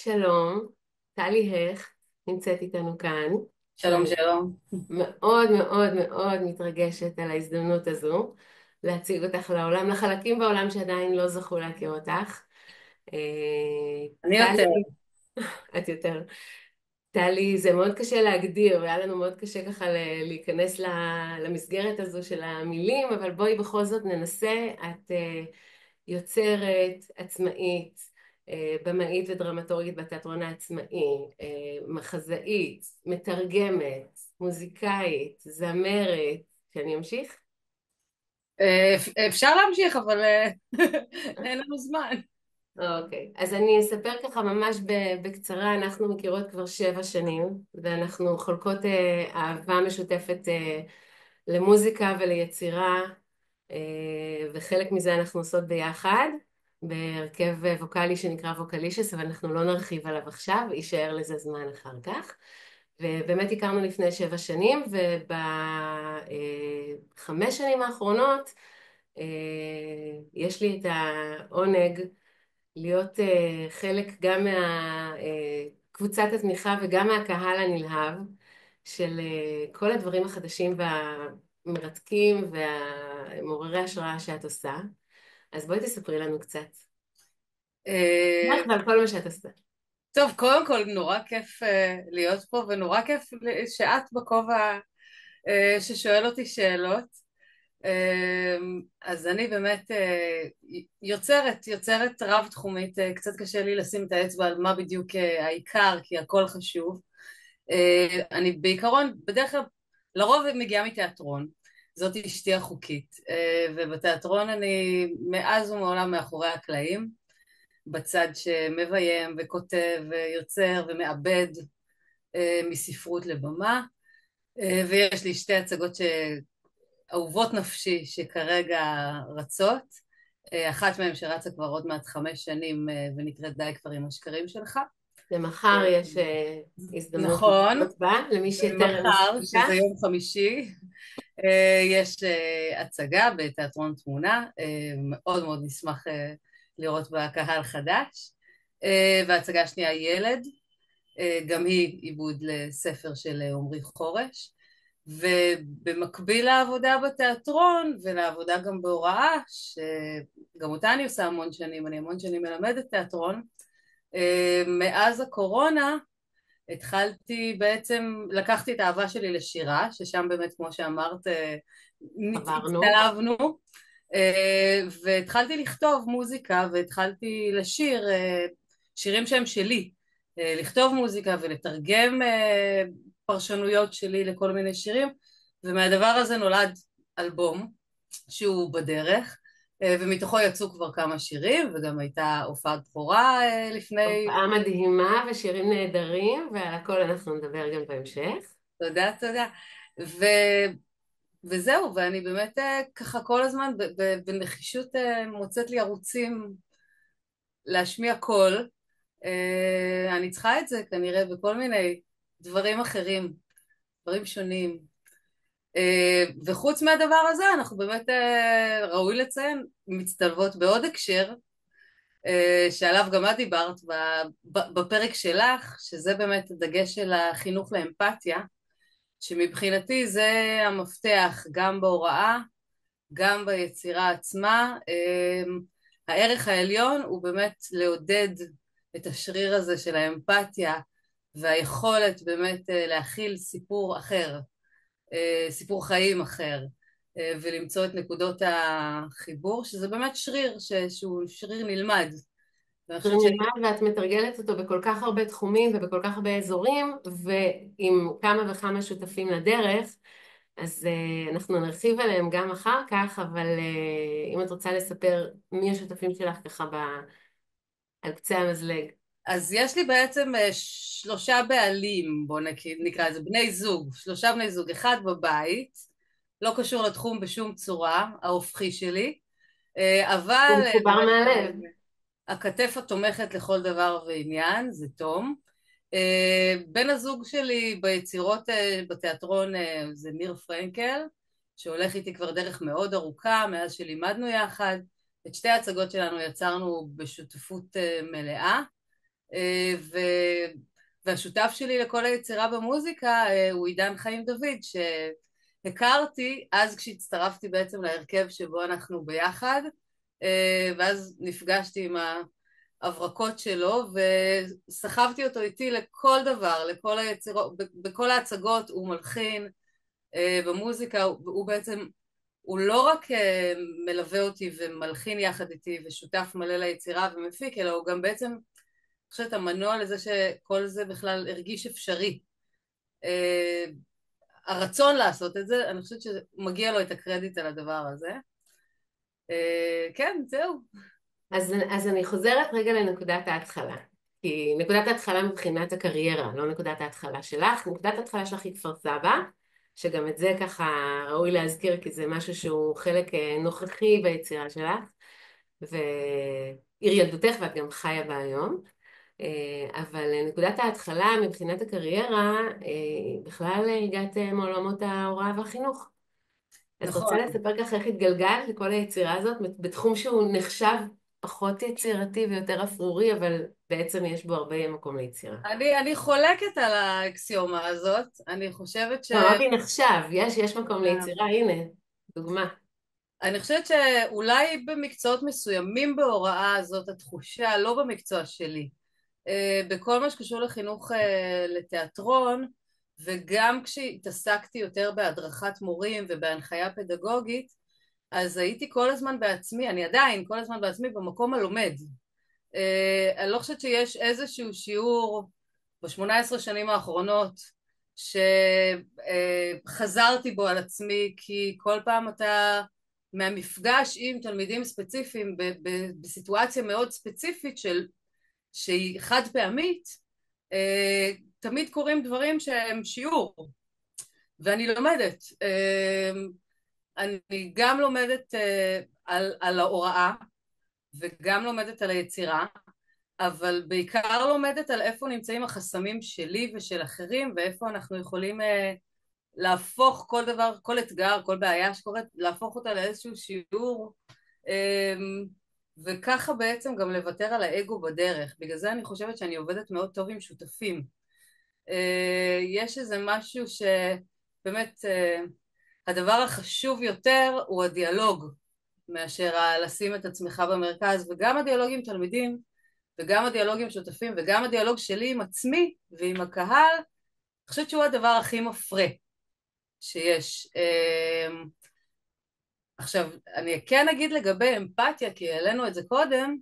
שלום, טלי הכט נמצאת איתנו כאן, שלום שאני שלום. מאוד מאוד מאוד מתרגשת על ההזדמנות הזו להציג אותך לעולם, לחלקים בעולם שעדיין לא זכו להכיר אותך. אני יותר. טלי, את יותר. טלי, זה מאוד קשה להגדיר, והיה לנו מאוד קשה ככה להיכנס למסגרת הזו של המילים, אבל בואי בכל זאת ננסה. את יוצרת, עצמאית, במאית ודרמטורגית בתיאטרון העצמאי, מחזאית, מתרגמת, מוזיקאית, זמרת. שאני אמשיך? אפשר להמשיך, אבל אין לנו זמן. אוקיי, אז אני אספר ככה ממש בקצרה. אנחנו מכירות כבר 7 שנים, ואנחנו חולקות אהבה משותפת למוזיקה וליצירה, וחלק מזה אנחנו עושות ביחד, בהרכב ווקאלי שנקרא ווקלישס, אבל אנחנו לא נרחיב עליו עכשיו, יישאר לזה זמן אחר כך. ובאמת הכרנו לפני 7 שנים, וב5 שנים האחרונות יש לי את העונג להיות חלק גם מקבוצת התמיכה וגם מהקהל הנלהב של כל הדברים החדשים והמרתקים והמעוררי השראה שאת עושה. אז בואי תספרי לנו קצת. לך אה, ועל כל מה שאת עושה. טוב, קודם כל נורא כיף להיות פה, ונורא כיף שאת בכובע ששואל אותי שאלות. אז אני באמת יוצרת רב-תחומית. קצת קשה לי לשים את האצבע על מה בדיוק העיקר, כי הכל חשוב. אני בעיקרון, בדרך כלל, לרוב מגיעה מתיאטרון. זאת אשתי החוקית. ובתיאטרון אני מאז ומעולם מאחורי הקלעים, בצד שמביים וכותב ויוצר ומעבד מספרות לבמה. ויש לי שתי הצגות אהובות נפשי שכרגע רצות. אחת מהן שרצה כבר עוד מעט 5 שנים ונקראת די כבר עם השקרים שלך. למחר יש הזדמנות נכון, לצפות בה, למי שטרם מחר, הספיקה. שזה יום חמישי, יש הצגה בתיאטרון תמונה, מאוד מאוד נשמח לראות בה קהל חדש. וההצגה השנייה ילד, גם היא עיבוד לספר של עמרי חורש. ובמקביל לעבודה בתיאטרון ולעבודה גם בהוראה, שגם אותה אני עושה המון שנים, אני המון שנים מלמדת תיאטרון, מאז הקורונה התחלתי בעצם, לקחתי את האהבה שלי לשירה, ששם באמת כמו שאמרת חברנו. הצטלבנו, והתחלתי לכתוב מוזיקה והתחלתי לשיר שירים שהם שלי, לכתוב מוזיקה ולתרגם פרשנויות שלי לכל מיני שירים, ומהדבר הזה נולד אלבום שהוא בדרך, ומתוכו יצאו כבר כמה שירים, וגם הייתה הופעת בכורה לפני. הופעה מדהימה ושירים נהדרים, ועל הכל אנחנו נדבר גם בהמשך. תודה, תודה. ו... וזהו, ואני באמת ככה כל הזמן בנחישות מוצאת לי ערוצים להשמיע קול. אני צריכה את זה כנראה בכל מיני דברים אחרים, דברים שונים. וחוץ מהדבר הזה אנחנו באמת ראוי לציין מצטלבות בעוד הקשר שעליו גם את דיברת בפרק שלך, שזה באמת הדגש של החינוך לאמפתיה, שמבחינתי זה המפתח גם בהוראה, גם ביצירה עצמה. הערך העליון הוא באמת לעודד את השריר הזה של האמפתיה והיכולת באמת להכיל סיפור אחר, סיפור חיים אחר, ולמצוא את נקודות החיבור, שזה באמת שריר שהוא שריר נלמד. ואני שיר חושבת שאני. נלמד ואת מתרגלת אותו בכל כך הרבה תחומים ובכל כך הרבה אזורים, ועם כמה וכמה שותפים לדרך. אז אנחנו נרחיב עליהם גם אחר כך, אבל אם את רוצה לספר מי השותפים שלך ככה על קצה המזלג. אז יש לי בעצם 3 בעלים, בוא נקרא לזה בני זוג, 3 בני זוג, אחד בבית, לא קשור לתחום בשום צורה, ההופכי שלי, הוא אבל מחובר באמת מהלב. הכתף התומכת לכל דבר ועניין, זה תום. בן הזוג שלי ביצירות בתיאטרון זה ניר פרנקל, שהולך איתי כבר דרך מאוד ארוכה מאז שלימדנו יחד. את שתי ההצגות שלנו יצרנו בשותפות מלאה. ו- והשותף שלי לכל היצירה במוזיקה הוא עידן חיים דוד, שהכרתי אז כשהצטרפתי בעצם להרכב שבו אנחנו ביחד, ואז נפגשתי עם ההברקות שלו וסחבתי אותו איתי לכל דבר, לכל היצירות, בכל ההצגות הוא מלחין, במוזיקה הוא בעצם, הוא לא רק מלווה אותי ומלחין יחד איתי ושותף מלא ליצירה ומפיק, אלא הוא גם בעצם, אני חושבת, המנוע לזה שכל זה בכלל הרגיש אפשרי. אה, הרצון לעשות את זה, אני חושבת שמגיע לו את הקרדיט על הדבר הזה. כן, זהו. אז אני חוזרת רגע לנקודת ההתחלה. כי נקודת ההתחלה מבחינת הקריירה, לא נקודת ההתחלה שלך. נקודת ההתחלה שלך היא כפר סבא, שגם את זה ככה ראוי להזכיר, כי זה משהו שהוא חלק נוכחי ביצירה שלך, ועיר ילדותך, ואת גם חיה בה היום. אבל נקודת ההתחלה מבחינת הקריירה, בכלל הגעת מעולמות ההוראה והחינוך. את רוצה נכון. לספר ככה איך התגלגלת לכל היצירה הזאת בתחום שהוא נחשב פחות יצירתי ויותר אפרורי, אבל בעצם יש בו הרבה מקום ליצירה. אני חולקת על האקסיומה הזאת, אני חושבת לא, אמרתי נחשב, יש מקום ליצירה, הנה, דוגמה. אני חושבת שאולי במקצועות מסוימים בהוראה זאת התחושה, לא במקצוע שלי. בכל מה שקשור לחינוך לתיאטרון, וגם כשהתעסקתי יותר בהדרכת מורים ובהנחיה פדגוגית, אז הייתי כל הזמן בעצמי, אני עדיין כל הזמן בעצמי במקום הלומד. אני לא חושבת שיש איזשהו שיעור ב18 שנים האחרונות שחזרתי בו על עצמי, כי כל פעם אתה מהמפגש עם תלמידים ספציפיים בסיטואציה מאוד ספציפית שהיא חד פעמית, תמיד קורים דברים שהם שיעור, ואני לומדת. אני גם לומדת על ההוראה וגם לומדת על היצירה, אבל בעיקר לומדת על איפה נמצאים החסמים שלי ושל אחרים, ואיפה אנחנו יכולים להפוך כל דבר, כל אתגר, כל בעיה שקורית, להפוך אותה לאיזשהו שיעור, וככה בעצם גם לוותר על האגו בדרך. בגלל זה אני חושבת שאני עובדת מאוד טוב עם שותפים. יש איזה משהו שבאמת הדבר החשוב יותר הוא הדיאלוג, מאשר לשים את עצמך במרכז, וגם הדיאלוג עם תלמידים, וגם הדיאלוג עם שותפים, וגם הדיאלוג שלי עם עצמי ועם הקהל, אני חושבת שהוא הדבר הכי מפרה שיש. עכשיו, אני כן אגיד לגבי אמפתיה, כי העלינו את זה קודם,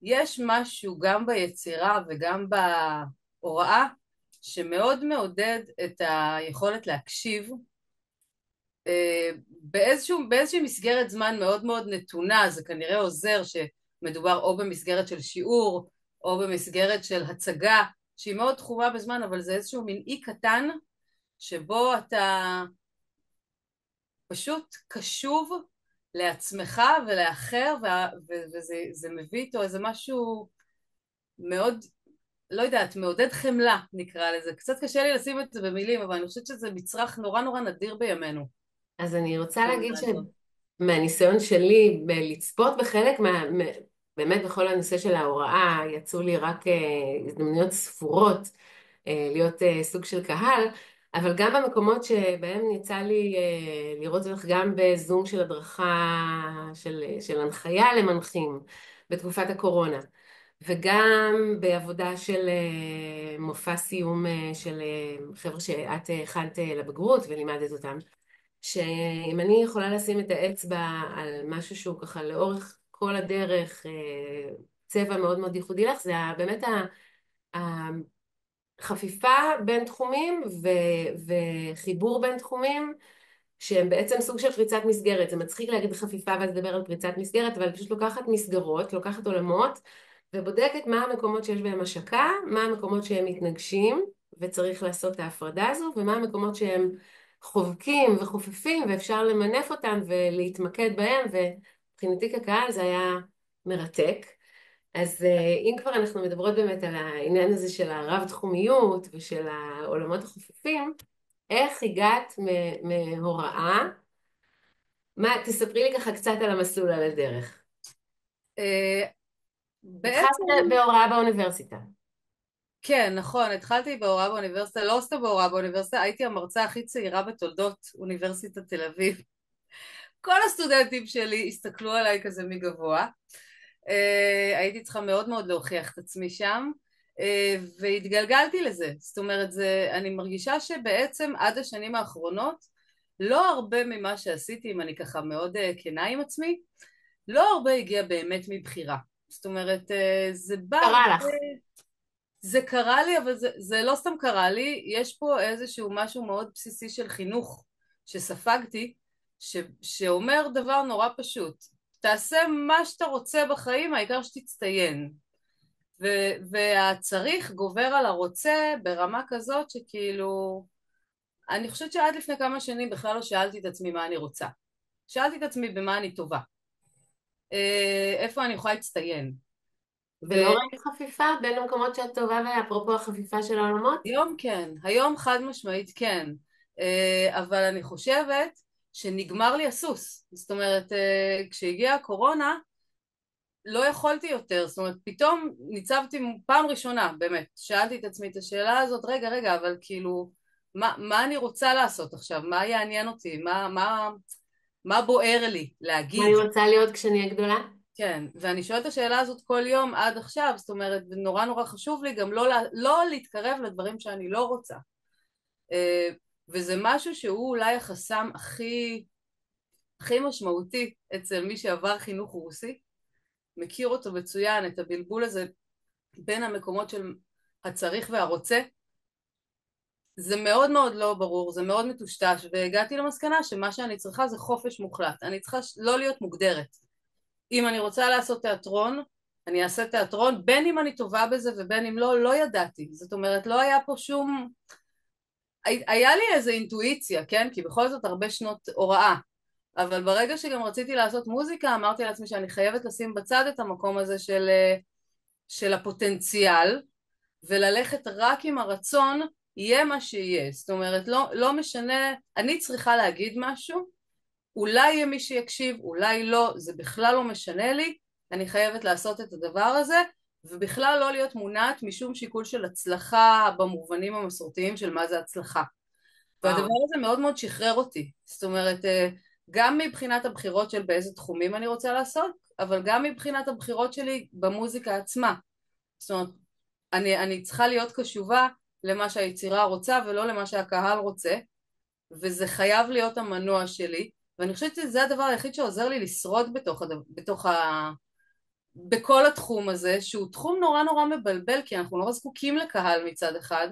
יש משהו גם ביצירה וגם בהוראה, שמאוד מעודד את היכולת להקשיב, באיזושהי מסגרת זמן מאוד מאוד נתונה. זה כנראה עוזר שמדובר או במסגרת של שיעור, או במסגרת של הצגה, שהיא מאוד תחומה בזמן, אבל זה איזשהו מין אי קטן, שבו אתה פשוט קשוב לעצמך ולאחר, וזה מביא איתו איזה משהו מאוד, לא יודעת, מעודד חמלה נקרא לזה. קצת קשה לי לשים את זה במילים, אבל אני חושבת שזה מצרך נורא נורא נדיר בימינו. אז אני רוצה להגיד המילה הזאת. שמהניסיון שלי בלצפות בחלק באמת בכל הנושא של ההוראה, יצאו לי רק הזדמנויות ספורות להיות סוג של קהל, אבל גם במקומות שבהם יצא לי לראות אותך גם בזום של הדרכה, של הנחיה למנחים בתקופת הקורונה, וגם בעבודה של מופע סיום של חבר'ה שאת הכנת לבגרות ולימדת אותם, שאם אני יכולה לשים את האצבע על משהו שהוא ככה לאורך כל הדרך, צבע מאוד מאוד ייחודי לך, זה באמת החפיפה בין תחומים וחיבור בין תחומים, שהם בעצם סוג של פריצת מסגרת. זה מצחיק להגיד חפיפה ואז לדבר על פריצת מסגרת, אבל פשוט לוקחת מסגרות, לוקחת עולמות, ובודקת מה המקומות שיש בהם השקה, מה המקומות שהם מתנגשים, וצריך לעשות את ההפרדה הזו, ומה המקומות שהם חובקים וחופפים, ואפשר למנף אותם ולהתמקד בהם, ומבחינתי כקהל זה היה מרתק. אז אם כבר אנחנו מדברות באמת על העניין הזה של הרב-תחומיות ושל העולמות החופפים, איך הגעת מהוראה? תספרי לי ככה קצת על המסלול, על הדרך. אה, התחלת בעצם בהוראה באוניברסיטה. כן, נכון, התחלתי בהוראה באוניברסיטה, לא סתם בהוראה באוניברסיטה, הייתי המרצה הכי צעירה בתולדות אוניברסיטת תל אביב. כל הסטודנטים שלי הסתכלו עליי כזה מגבוה. הייתי צריכה מאוד מאוד להוכיח את עצמי שם, והתגלגלתי לזה. זאת אומרת, אני מרגישה שבעצם עד השנים האחרונות, לא הרבה ממה שעשיתי, אם אני ככה מאוד כנה עם עצמי, לא הרבה הגיע באמת מבחירה. זאת אומרת, זה בא קרה הרבה... לך. זה קרה לי, אבל זה לא סתם קרה לי, יש פה איזשהו משהו מאוד בסיסי של חינוך שספגתי, שאומר דבר נורא פשוט, תעשה מה שאתה רוצה בחיים, העיקר שתצטיין. והצריך גובר על הרוצה ברמה כזאת שכאילו, אני חושבת שעד לפני כמה שנים בכלל לא שאלתי את עצמי מה אני רוצה. שאלתי את עצמי במה אני טובה, איפה אני יכולה להצטיין. ולא ראית חפיפה בין המקומות שאת טובה ואפרופו החפיפה של העולמות? היום כן, היום חד משמעית כן, אבל אני חושבת שנגמר לי הסוס, זאת אומרת כשהגיעה הקורונה לא יכולתי יותר, זאת אומרת פתאום ניצבתי פעם ראשונה באמת, שאלתי את עצמי את השאלה הזאת, רגע אבל כאילו מה אני רוצה לעשות עכשיו, מה יעניין אותי, מה בוער לי מה להגיד. אני רוצה להיות כשאני אהיה גדולה? כן, ואני שואלת את השאלה הזאת כל יום עד עכשיו, זאת אומרת, נורא נורא חשוב לי גם לא להתקרב לדברים שאני לא רוצה. אה, וזה משהו שהוא אולי החסם הכי משמעותי אצל מי שעבר חינוך רוסי, מכיר אותו מצוין, את הבלבול הזה בין המקומות של הצריך והרוצה, זה מאוד מאוד לא ברור, זה מאוד מטושטש, והגעתי למסקנה שמה שאני צריכה זה חופש מוחלט, אני צריכה לא להיות מוגדרת. אם אני רוצה לעשות תיאטרון, אני אעשה תיאטרון, בין אם אני טובה בזה ובין אם לא, לא ידעתי. זאת אומרת, לא היה פה שום... היה לי איזו אינטואיציה, כן? כי בכל זאת הרבה שנות הוראה. אבל ברגע שגם רציתי לעשות מוזיקה, אמרתי לעצמי שאני חייבת לשים בצד את המקום הזה של הפוטנציאל, וללכת רק עם הרצון, יהיה מה שיהיה. זאת אומרת, לא משנה, אני צריכה להגיד משהו, אולי יהיה מי שיקשיב, אולי לא, זה בכלל לא משנה לי, אני חייבת לעשות את הדבר הזה, ובכלל לא להיות מונעת משום שיקול של הצלחה במובנים המסורתיים של מה זה הצלחה. והדבר וואו. הזה מאוד מאוד שחרר אותי, זאת אומרת, גם מבחינת הבחירות של באיזה תחומים אני רוצה לעשות, אבל גם מבחינת הבחירות שלי במוזיקה עצמה. זאת אומרת, אני צריכה להיות קשובה למה שהיצירה רוצה ולא למה שהקהל רוצה, וזה חייב להיות המנוע שלי, ואני חושבת שזה הדבר היחיד שעוזר לי לשרוד בכל התחום הזה, שהוא תחום נורא נורא מבלבל, כי אנחנו נורא זקוקים לקהל מצד אחד,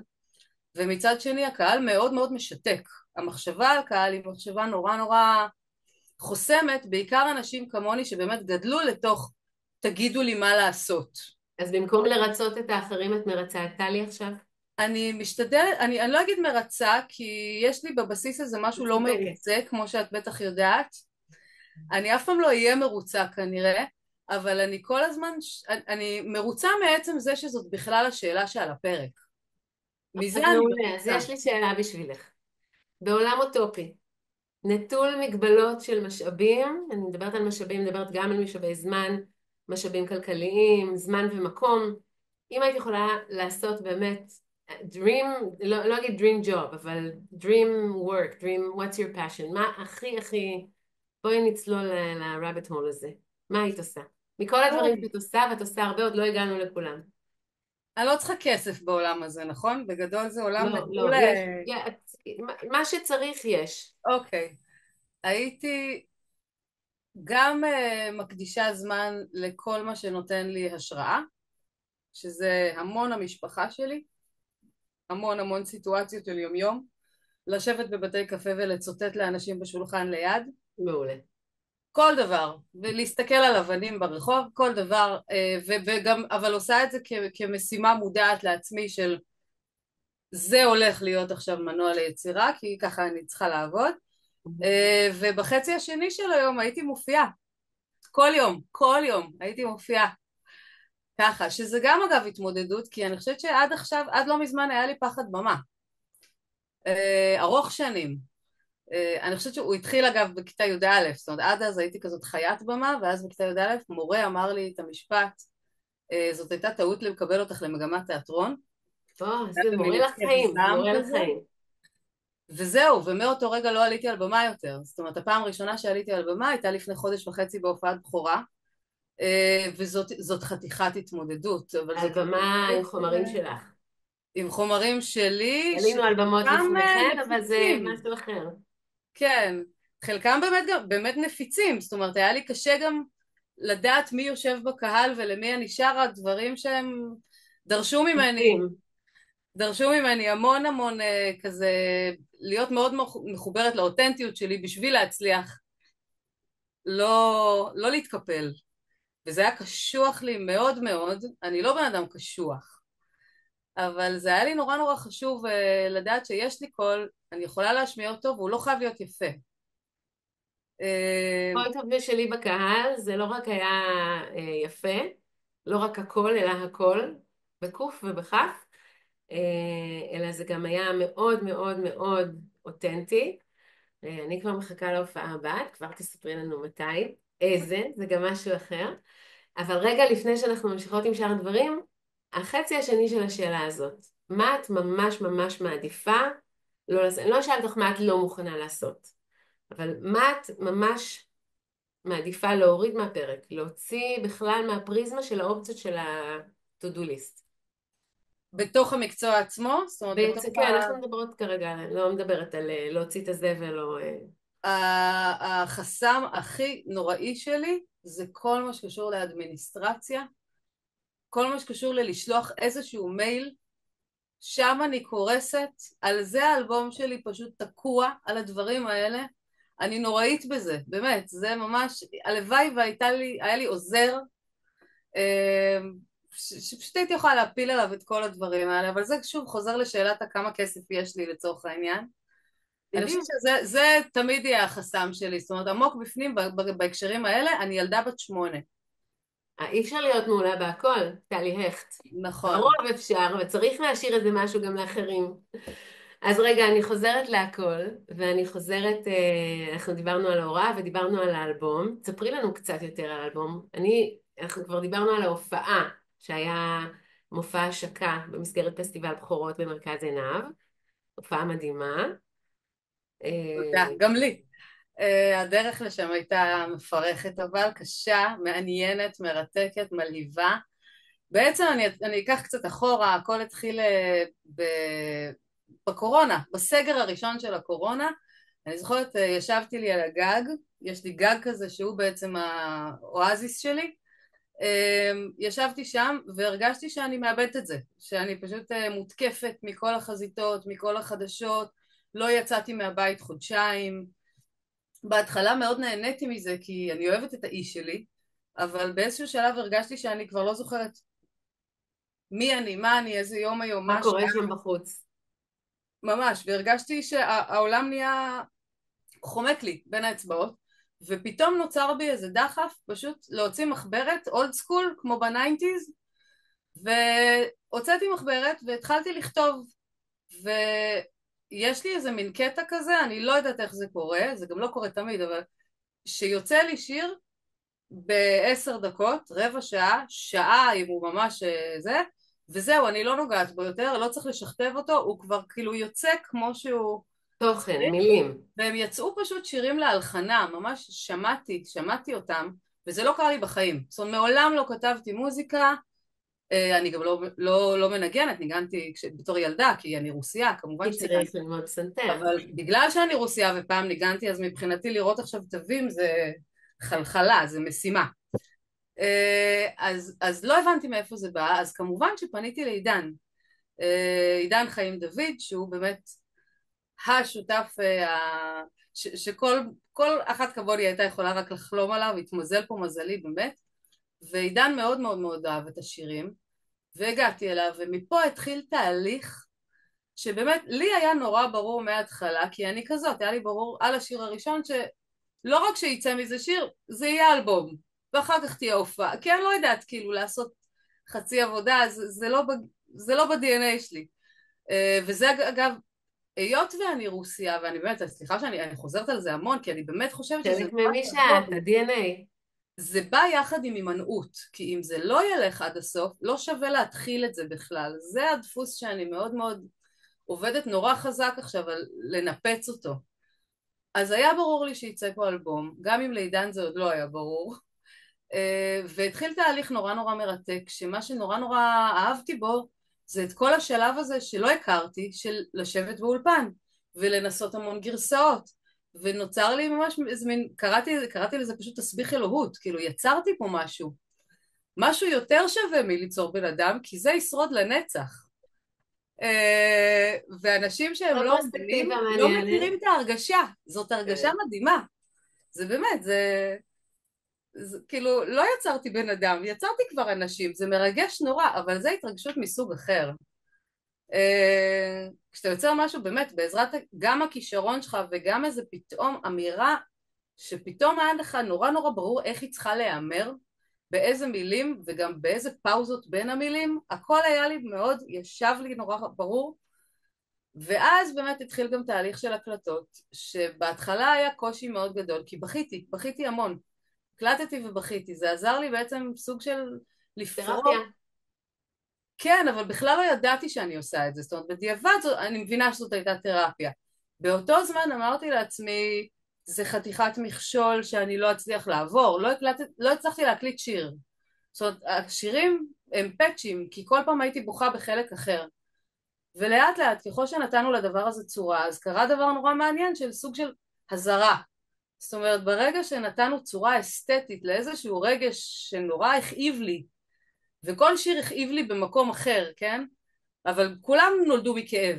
ומצד שני הקהל מאוד מאוד משתק. המחשבה על קהל היא מחשבה נורא נורא חוסמת, בעיקר אנשים כמוני שבאמת גדלו לתוך תגידו לי מה לעשות. אז במקום לרצות את האחרים, את מרצה את טלי עכשיו? אני משתדלת, אני לא אגיד מרצה, כי יש לי בבסיס הזה משהו לא מסופקת. מרוצה, כמו שאת בטח יודעת. אני אף פעם לא אהיה מרוצה כנראה, אבל אני כל הזמן, אני מרוצה מעצם זה שזאת בכלל השאלה שעל הפרק. מזה אז אני מעולה, אז מרוצה. יש לי שאלה בשבילך. בעולם אוטופי, נטול מגבלות של משאבים, אני מדברת על משאבים, מדברת גם על משאבי זמן, משאבים כלכליים, זמן ומקום. אם היית יכולה לעשות באמת dream, לא אגיד dream job, אבל dream work, dream, what's your passion, מה הכי, בואי נצלול ל-rabbit hole הזה. מה היית עושה? מכל הדברים אוי, שאת עושה, ואת עושה הרבה, עוד לא הגענו לכולם. אני לא צריכה כסף בעולם הזה, נכון? בגדול זה עולם לא, נטול... מה שצריך יש. אוקיי. הייתי גם מקדישה זמן לכל מה שנותן לי השראה, שזה המון המשפחה שלי, המון המון סיטואציות של יומיום, לשבת בבתי קפה ולצוטט לאנשים בשולחן ליד, מעולה. כל דבר, ולהסתכל על אבנים ברחוב, כל דבר, וגם, אבל עושה את זה כמשימה מודעת לעצמי של זה הולך להיות עכשיו מנוע ליצירה, כי ככה אני צריכה לעבוד, ובחצי השני של היום הייתי מופיעה, כל יום הייתי מופיעה, ככה, שזה גם אגב התמודדות, כי אני חושבת שעד עכשיו, עד לא מזמן היה לי פחד במה, ארוך שנים, אני חושבת שהוא התחיל אגב בכיתה י"א, זאת אומרת עד אז הייתי כזאת חיית במה, ואז בכיתה י"א מורה אמר לי את המשפט, זאת הייתה טעות לקבל אותך למגמת תיאטרון, זה במין מורה התקף לחיים, זעם מורה כזה, לחיים. וזהו, ומאותו רגע לא עליתי על במה יותר. זאת אומרת, הפעם הראשונה שעליתי על במה הייתה לפני חודש וחצי בהופעת בכורה, וזאת חתיכת התמודדות, אבל על זאת במה עם התמודדות חומרים שלך. עם חומרים שלי, עלינו על במות שחלקם לפני כן, אבל זה נפיצים, משהו אחר. כן, חלקם באמת נפיצים, זאת אומרת, היה לי קשה גם לדעת מי יושב בקהל ולמי אני שרה, דברים שהם דרשו ממני, קשים. דרשו ממני המון המון כזה, להיות מאוד מחוברת לאותנטיות שלי בשביל להצליח, לא להתקפל. וזה היה קשוח לי מאוד מאוד, אני לא בן אדם קשוח, אבל זה היה לי נורא נורא חשוב לדעת שיש לי קול, אני יכולה להשמיע אותו והוא לא חייב להיות יפה. פוינט אוף שלי בקהל זה לא רק היה יפה, לא רק הכל, אלא הכל, בקוף ובכף, אלא זה גם היה מאוד מאוד מאוד אותנטי. אני כבר מחכה להופעה הבאה, את כבר תספרי לנו מתי, איזה, זה גם משהו אחר. אבל רגע לפני שאנחנו ממשיכות עם שאר הדברים, החצי השני של השאלה הזאת, מה את ממש ממש מעדיפה לא לעשות? אני לא אשאל אותך מה את לא מוכנה לעשות, אבל מה את ממש מעדיפה להוריד מהפרק, להוציא בכלל מהפריזמה של האופציות של ה-to-do list. בתוך המקצוע עצמו, זאת אומרת בתוך כן, אנחנו מדברות כרגע, לא מדברת על להוציא את הזבל או... החסם הכי נוראי שלי זה כל מה שקשור לאדמיניסטרציה, כל מה שקשור ללשלוח איזשהו מייל, שם אני קורסת, על זה האלבום שלי פשוט תקוע, על הדברים האלה, אני נוראית בזה, באמת, זה ממש, הלוואי היה לי עוזר, שפשוט הייתי יכולה להפיל עליו את כל הדברים האלה, אבל זה שוב חוזר לשאלת הכמה כסף יש לי לצורך העניין. אני חושבת מדהים. שזה תמיד יהיה החסם שלי, זאת אומרת עמוק בפנים בהקשרים האלה, אני ילדה בת 8. אי אפשר להיות מעולה בהכל, טלי הכט. נכון. הרוב אפשר, וצריך להשאיר איזה משהו גם לאחרים. אז רגע, אני חוזרת להכל, ואני חוזרת, אנחנו דיברנו על ההוראה ודיברנו על האלבום. תספרי לנו קצת יותר על האלבום. אנחנו כבר דיברנו על ההופעה, שהיה מופע השקה במסגרת פסטיבל בכורות במרכז עינב. הופעה מדהימה. תודה, אה, גם לי. הדרך לשם הייתה מפרכת אבל, קשה, מעניינת, מרתקת, מלהיבה. בעצם אני אקח קצת אחורה, הכל התחיל בקורונה, בסגר הראשון של הקורונה. אני זוכרת, ישבתי לי על הגג, יש לי גג כזה שהוא בעצם האואזיס שלי, ישבתי שם והרגשתי שאני מאבדת את זה, שאני פשוט מותקפת מכל החזיתות, מכל החדשות, לא יצאתי מהבית חודשיים. בהתחלה מאוד נהניתי מזה כי אני אוהבת את האיש שלי, אבל באיזשהו שלב הרגשתי שאני כבר לא זוכרת מי אני, מה אני, איזה יום היום, מה מה קורה השעה, שם בחוץ? ממש, והרגשתי שהעולם נהיה חומק לי בין האצבעות, ופתאום נוצר בי איזה דחף פשוט להוציא מחברת אולד סקול כמו בניינטיז, והוצאתי מחברת והתחלתי לכתוב, ויש לי איזה מין קטע כזה, אני לא יודעת איך זה קורה, זה גם לא קורה תמיד, אבל שיוצא לי שיר ב10 דקות, רבע שעה, שעה אם הוא ממש זה, וזהו, אני לא נוגעת בו יותר, לא צריך לשכתב אותו, הוא כבר כאילו יוצא כמו שהוא תוכן, צריך, מילים. והם יצאו פשוט שירים להלחנה, ממש שמעתי אותם, וזה לא קרה לי בחיים, זאת אומרת מעולם לא כתבתי מוזיקה, אני גם לא מנגנת, ניגנתי בתור ילדה, כי אני רוסיה, כמובן כי צריך שניגנתי, ללמוד פסנתר. אבל בגלל שאני רוסיה ופעם ניגנתי, אז מבחינתי לראות עכשיו תווים זה חלחלה, זה משימה. אז לא הבנתי מאיפה זה בא, אז כמובן שפניתי לעידן, עידן חיים דוד, שהוא באמת השותף שכל אחת כמוני הייתה יכולה רק לחלום עליו, התמזל פה מזלי באמת, ועידן מאוד מאוד מאוד אהב את השירים, והגעתי אליו, ומפה התחיל תהליך שבאמת לי היה נורא ברור מההתחלה, כי אני כזאת, היה לי ברור על השיר הראשון שלא רק שיצא מזה שיר, זה יהיה אלבום, ואחר כך תהיה הופעה, כי אני לא יודעת כאילו לעשות חצי עבודה, זה לא ב-DNA שלי. וזה אגב, היות ואני רוסיה, ואני באמת, סליחה שאני חוזרת על זה המון, כי אני באמת חושבת שזה חלק ממי נורא יבוא שאת, לי. ה-DNA. זה בא יחד עם הימנעות, כי אם זה לא ילך עד הסוף, לא שווה להתחיל את זה בכלל. זה הדפוס שאני מאוד מאוד עובדת נורא חזק עכשיו על לנפץ אותו. אז היה ברור לי שיצא פה אלבום, גם אם לעידן זה עוד לא היה ברור, והתחיל תהליך נורא נורא מרתק, שמה שנורא נורא אהבתי בו זה את כל השלב הזה שלא הכרתי, של לשבת באולפן ולנסות המון גרסאות, ונוצר לי ממש איזה מין, קראתי לזה פשוט תסביך אלוהות, כאילו יצרתי פה משהו, משהו יותר שווה מליצור בן אדם, כי זה ישרוד לנצח. ואנשים שהם זו לא אומנים פרספקטיבה לא מעניינת. מכירים את ההרגשה, זאת הרגשה כן. מדהימה, זה באמת, זה כאילו לא יצרתי בן אדם, יצרתי כבר אנשים, זה מרגש נורא, אבל זה התרגשות מסוג אחר. כשאתה יוצר משהו באמת בעזרת גם הכישרון שלך וגם איזה פתאום אמירה שפתאום היה לך נורא נורא ברור איך היא צריכה להיאמר, באיזה מילים וגם באיזה פאוזות בין המילים, הכל היה לי מאוד, ישב לי נורא ברור. ואז באמת התחיל גם תהליך של הקלטות, שבהתחלה היה קושי מאוד גדול, כי בכיתי המון. הקלטתי ובכיתי, זה עזר לי בעצם סוג של תרפיה. לפרוק. כן, אבל בכלל לא ידעתי שאני עושה את זה, זאת אומרת בדיעבד אני מבינה שזאת הייתה תרפיה. באותו זמן אמרתי לעצמי, זה חתיכת מכשול שאני לא אצליח לעבור, לא הצלחתי להקליט שיר. זאת אומרת, השירים הם פאצ'ים, כי כל פעם הייתי בוכה בחלק אחר. ולאט לאט, ככל שנתנו לדבר הזה צורה, אז קרה דבר נורא מעניין של סוג של הזרה. זאת אומרת, ברגע שנתנו צורה אסתטית לאיזשהו רגש שנורא הכאיב לי, וכל שיר הכאיב לי במקום אחר, כן? אבל כולם נולדו מכאב.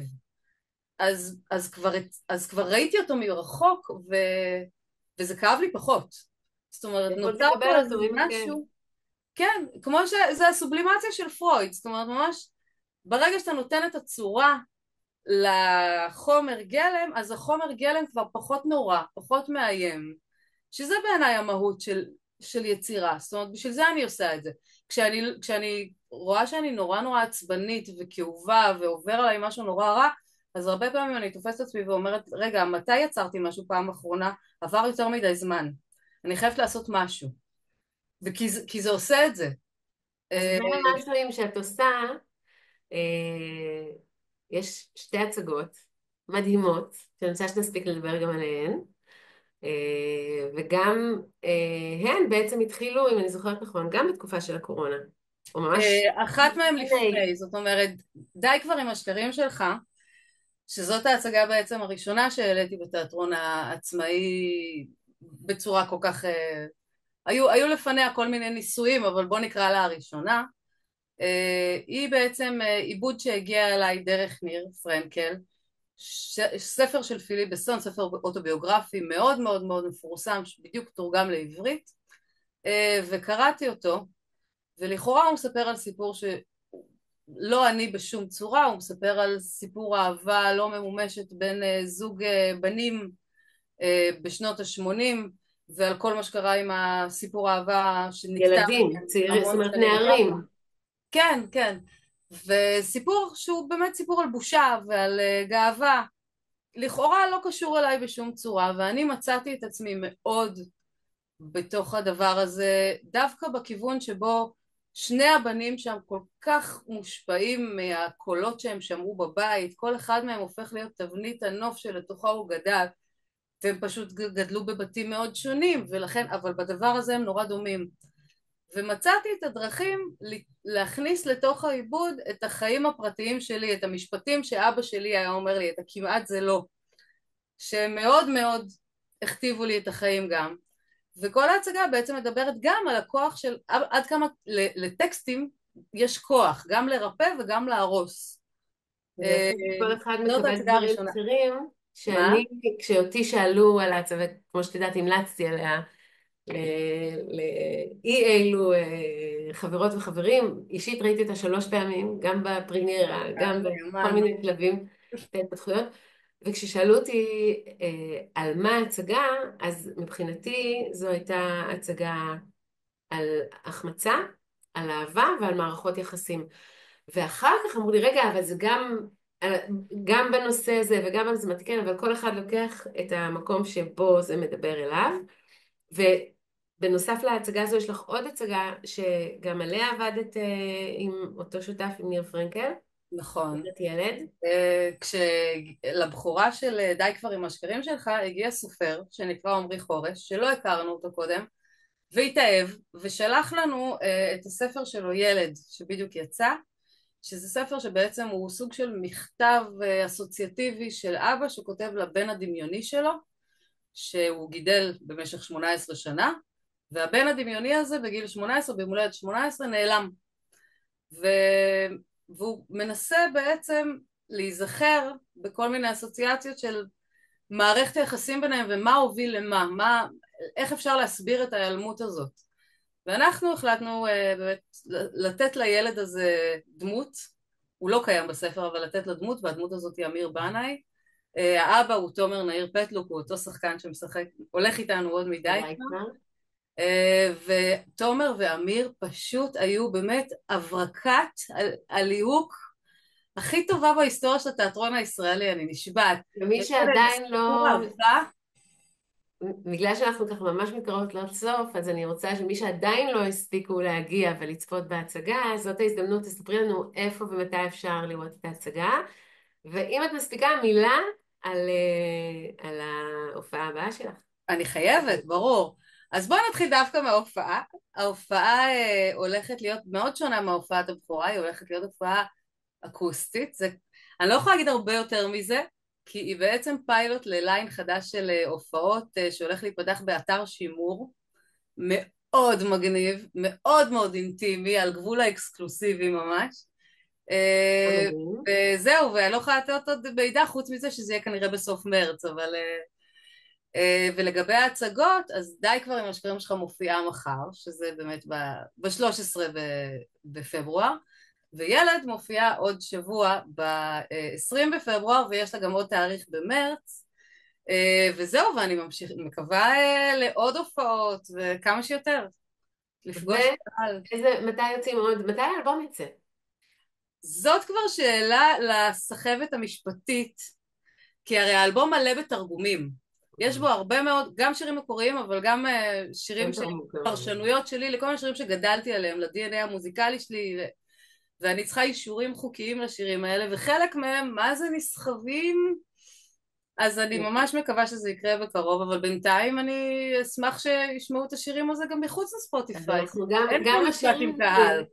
אז כבר ראיתי אותו מרחוק, וזה כאב לי פחות. זאת אומרת, יכולת נוצר לקבל פה אותו איזה עם הכאב. משהו, כן, כמו שזה הסובלימציה של פרויד, זאת אומרת, ממש, ברגע שאתה נותן את הצורה לחומר גלם, אז החומר גלם כבר פחות נורא, פחות מאיים, שזה בעיניי המהות של יצירה, זאת אומרת בשביל זה אני עושה את זה. כשאני רואה שאני נורא נורא עצבנית וכאובה ועובר עליי משהו נורא רע, אז הרבה פעמים אני תופסת עצמי ואומרת, רגע, מתי יצרתי משהו פעם אחרונה? עבר יותר מדי זמן, אני חייבת לעשות משהו, כי זה עושה את זה. אז אה, בין המשהו שאת עושה, אה, יש שתי הצגות מדהימות, שאני רוצה שנספיק לדבר גם עליהן, וגם הן בעצם התחילו, אם אני זוכרת נכון, גם בתקופה של הקורונה, או ממש אחת מהם לפני. לפני, זאת אומרת, די כבר עם השקרים שלך, שזאת ההצגה בעצם הראשונה שהעליתי בתיאטרון העצמאי בצורה כל כך... היו לפניה כל מיני ניסויים, אבל בוא נקרא לה הראשונה. היא בעצם עיבוד שהגיע אליי דרך ניר פרנקל, ספר של פיליפ בסון, ספר אוטוביוגרפי מאוד מאוד מאוד מפורסם, שבדיוק תורגם לעברית, וקראתי אותו, ולכאורה הוא מספר על סיפור לא אני בשום צורה, הוא מספר על סיפור אהבה לא ממומשת בין זוג בנים בשנות ה-80, ועל כל מה שקרה עם הסיפור האהבה שנקטע ילדים, צעירים, זאת המון אומרת שנים ככה. נערים. כן, כן. וסיפור שהוא באמת סיפור על בושה ועל גאווה, לכאורה לא קשור אליי בשום צורה, ואני מצאתי את עצמי מאוד בתוך הדבר הזה, דווקא בכיוון שבו שני הבנים שם כל כך מושפעים מהקולות שהם שמעו בבית, כל אחד מהם הופך להיות תבנית הנוף שלתוכו הוא גדל, והם פשוט גדלו בבתים מאוד שונים, ולכן, אבל בדבר הזה הם נורא דומים. ומצאתי את הדרכים להכניס לתוך העיבוד את החיים הפרטיים שלי, את המשפטים שאבא שלי היה אומר לי, את הכמעט זה לא, שהם מאוד מאוד הכתיבו לי את החיים גם. וכל ההצגה בעצם מדברת גם על הכוח של עד כמה לטקסטים יש כוח, גם לרפא וגם להרוס. ויפה, כל אחד זאת מקבל ההצגה דברים הראשונה. אחרים, מה? שאני, כשאותי שאלו על ההצגה, כמו שאת יודעת, המלצתי עליה, לאי אילו חברות וחברים, אישית ראיתי אותה 3 פעמים, גם בפרימיירה, גם לא בכל יאמן. מיני שלבים, את ההתפתחויות, וכששאלו אותי על מה ההצגה, אז מבחינתי זו הייתה הצגה על החמצה, על אהבה ועל מערכות יחסים. ואחר כך אמרו לי, רגע, אבל זה גם בנושא הזה וגם בנושא, כן, אבל כל אחד לוקח את המקום שבו זה מדבר אליו, בנוסף להצגה הזו יש לך עוד הצגה שגם עליה עבדת עם אותו שותף, עם ניר פרנקל, נכון. נראית ילד. כשלבחורה של די כבר עם השקרים שלך הגיע סופר שנקרא עמרי חורש, שלא הכרנו אותו קודם, והתאהב, ושלח לנו את הספר שלו ילד, שבדיוק יצא, שזה ספר שבעצם הוא סוג של מכתב אסוציאטיבי של אבא שכותב לבן הדמיוני שלו, שהוא גידל במשך 18 שנה, והבן הדמיוני הזה בגיל 18, ביום הולדת 18, נעלם. ו... והוא מנסה בעצם להיזכר בכל מיני אסוציאציות של מערכת היחסים ביניהם ומה הוביל למה, איך אפשר להסביר את ההיעלמות הזאת. ואנחנו החלטנו באמת לתת לילד הזה דמות, הוא לא קיים בספר אבל לתת לו דמות, והדמות הזאת היא אמיר בנאי. האבא הוא תומר נאיר פטלוק, הוא אותו שחקן שמשחק, הולך איתנו עוד מדי כבר. ותומר ואמיר פשוט היו באמת הברקת הליהוק הכי טובה בהיסטוריה של התיאטרון הישראלי, אני נשבעת. ומי שעדיין לא, סיפור אהבה. בגלל שאנחנו ככה ממש מתקרבות לסוף, אז אני רוצה שמי שעדיין לא הספיקו להגיע ולצפות בהצגה, זאת ההזדמנות, תספרי לנו איפה ומתי אפשר לראות את ההצגה, ואם את מספיקה מילה על ההופעה הבאה שלך. אני חייבת, ברור. אז בואו נתחיל דווקא מההופעה. ההופעה הולכת להיות מאוד שונה מהופעת הבכורה, היא הולכת להיות הופעה אקוסטית. אני לא יכולה להגיד הרבה יותר מזה, כי היא בעצם פיילוט לליין חדש של הופעות שהולך להיפתח באתר שימור, מאוד מגניב, מאוד מאוד אינטימי, על גבול האקסקלוסיבי ממש. וזהו, ואני לא יכולה לתת עוד מידע חוץ מזה שזה יהיה כנראה בסוף מרץ, אבל... ולגבי ההצגות, אז די כבר עם השקרים שלך מופיעה מחר, שזה באמת ב-13 בפברואר, וילד מופיע עוד שבוע ב-20 בפברואר, ויש לה גם עוד תאריך במרץ, וזהו, ואני מקווה לעוד הופעות, וכמה שיותר, לפגוש את הקהל. מתי יוצאים עוד, מתי האלבום יצא? זאת כבר שאלה לסחבת המשפטית, כי הרי האלבום מלא בתרגומים. יש בו הרבה מאוד, גם שירים מקוריים, אבל גם שירים של פרשנויות שלי, לכל מיני שירים שגדלתי עליהם, ל-DNA המוזיקלי שלי, ואני צריכה אישורים חוקיים לשירים האלה, וחלק מהם, מה זה נסחבים? אז אני ממש מקווה שזה יקרה בקרוב, אבל בינתיים אני אשמח שישמעו את השירים הזה גם מחוץ לספוטיפיי. אין פה מפגש עם קהל.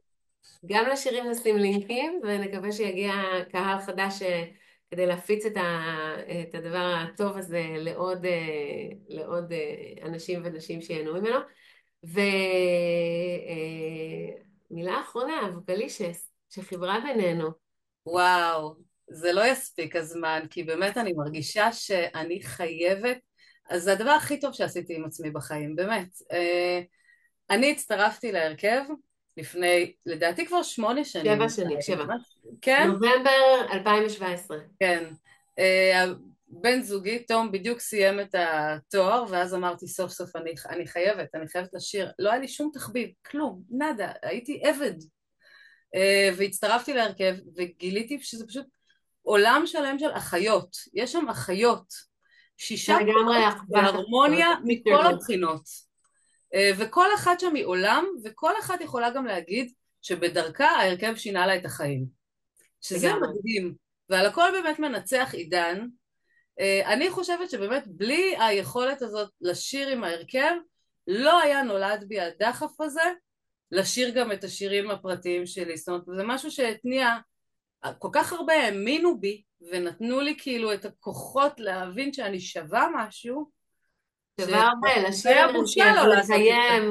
גם לשירים נשים לינקים, ונקווה שיגיע קהל חדש כדי להפיץ את הדבר הטוב הזה לעוד אנשים ונשים שיהנו ממנו. ומילה אחרונה, הווקלישס, שחיברה בינינו. וואו, זה לא יספיק הזמן, כי באמת אני מרגישה שאני חייבת, אז זה הדבר הכי טוב שעשיתי עם עצמי בחיים, באמת. אני הצטרפתי להרכב לפני, לדעתי כבר 8 שנים. 7 שנים, 7. כן? נובמבר 2017. כן. בן זוגי, תום, בדיוק סיים את התואר, ואז אמרתי סוף סוף אני חייבת לשיר. לא היה לי שום תחביב, כלום, נדה, הייתי עבד. והצטרפתי להרכב, וגיליתי שזה פשוט עולם שלם של אחיות. יש שם אחיות. 6 של הרמוניה מכל הבחינות. וכל אחת שם היא עולם, וכל אחת יכולה גם להגיד שבדרכה ההרכב שינה לה את החיים. שזה מדהים. ועל הכל באמת מנצח עידן. אני חושבת שבאמת בלי היכולת הזאת לשיר עם ההרכב, לא היה נולד בי הדחף הזה, לשיר גם את השירים הפרטיים שלי. זאת אומרת, זה משהו שהתניע, כל כך הרבה האמינו בי, ונתנו לי כאילו את הכוחות להבין שאני שווה משהו, שווה הרבה, לשיר בהרכב,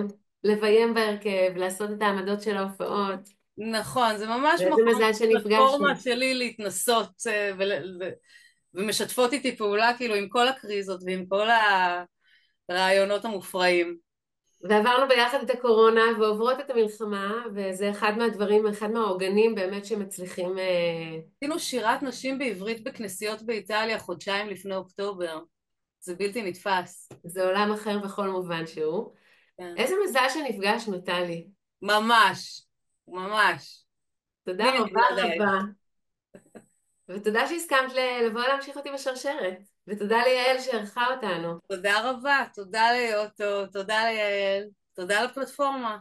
לביים בהרכב, לעשות את העמדות של ההופעות. נכון, זה ממש פלטפורמה שלי להתנסות ומשתפות איתי פעולה כאילו עם כל הקריזות ועם כל הרעיונות המופרעים. ועברנו ביחד את הקורונה ועוברות את המלחמה, וזה אחד מהדברים, אחד מהעוגנים באמת שמצליחים. עשינו שירת נשים בעברית בכנסיות באיטליה חודשיים לפני אוקטובר. זה בלתי נתפס. זה עולם אחר בכל מובן שהוא. כן. איזה מזל שנפגשנו, טלי. ממש, ממש. תודה רבה רבה. ותודה שהסכמת לבוא להמשיך אותי בשרשרת. ותודה ליעל שערכה אותנו. תודה רבה, תודה ליוטו, תודה ליעל. תודה על הפלטפורמה.